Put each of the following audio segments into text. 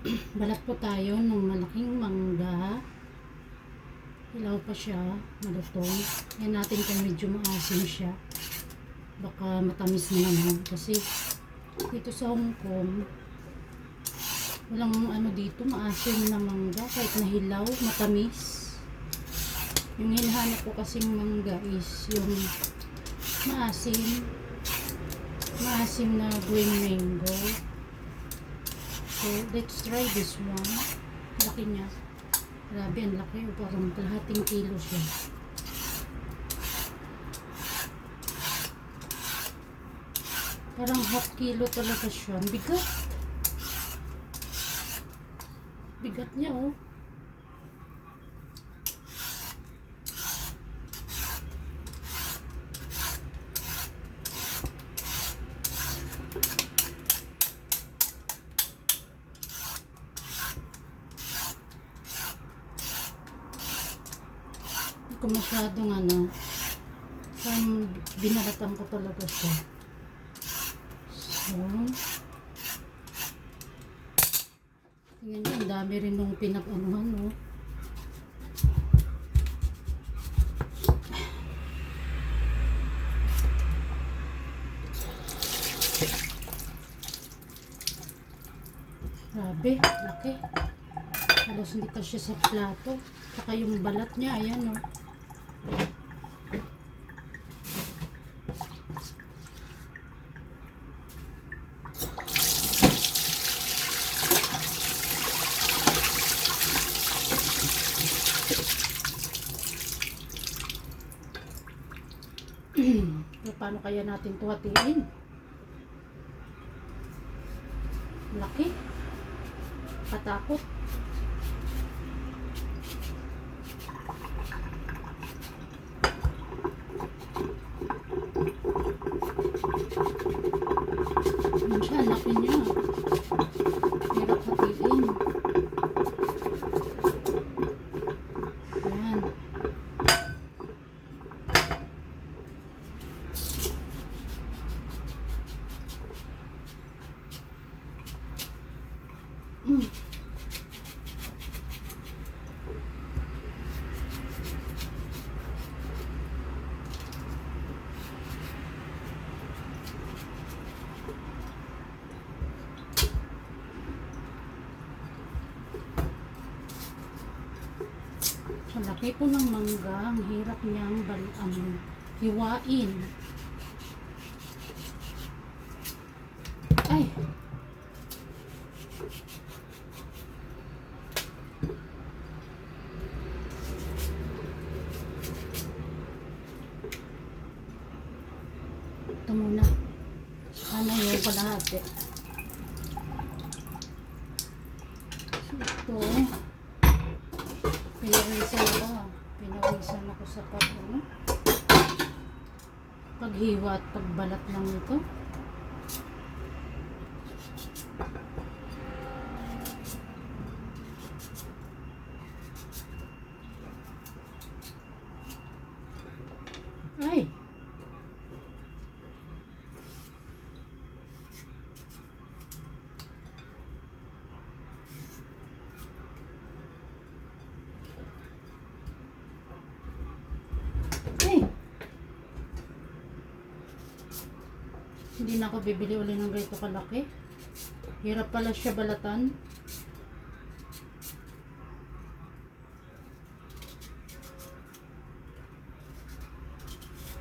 Balat po tayo ng malaking mangga. Hilaw pa siya, malutong. Yan natin kung medyo maasim siya. Baka matamis na naman. Kasi dito sa Hong Kong, walang ano dito, maasim na mangga. Kahit nahilaw, matamis. Yung hinahanap ko kasing mangga is yung maasim. Maasim na green mango. So, let's try this one. Laki niya. Grabe, ang laki. Parang kalahating kilo siya. Parang half kilo talaga siya. Ang bigat. Bigat niya, oh. Hindi ko masyadong ano. Parang binalatan ko talaga siya. So, tingnan nyo, ang dami rin nung pinag-anuhan, no? Grabe, laki. Halos hindi ka siya sa plato. Saka yung balat niya, ayan, no? So, paano kaya natin ito hatiin? Laki. Patakot. Yan siya, laki niya. Hirap hatiin. Yan. Sa laki po ng mangga, ang hirap niyang hiwain. Ay! Ito muna. Ano yung kalahati? So, ito. Pinawisan ako sa paghiwa at pagbalat lang ito. Ay! Hindi na ako bibili uli ng ganito kalaki. Hirap pala siya balatan.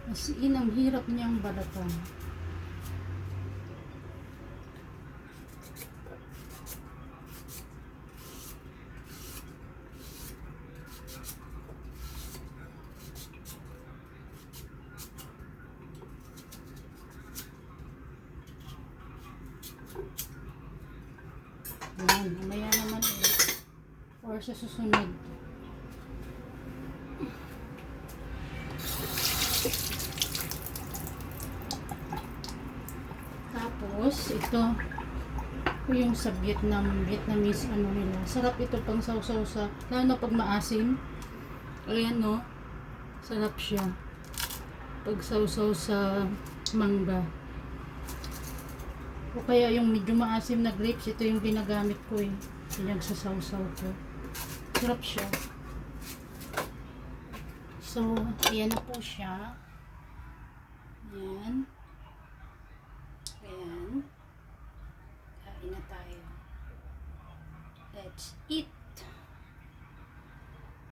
As in, ang hirap niyang balatan. Yan, mamaya naman ulit. Or sa susunod. Tapos, ito yung sa Vietnamese ano nila. Sarap ito pang sausaw sa, lalo pag maasim. Ayan, no? Sarap siya. Pag sausaw sa mangga. O kaya yung medyo maasim na grapes, ito yung ginagamit ko eh. Pinagsasaw-saw ko. Sarap siya. So, ayan na po siya. Ayan. Ayan. Kain na tayo. Let's eat.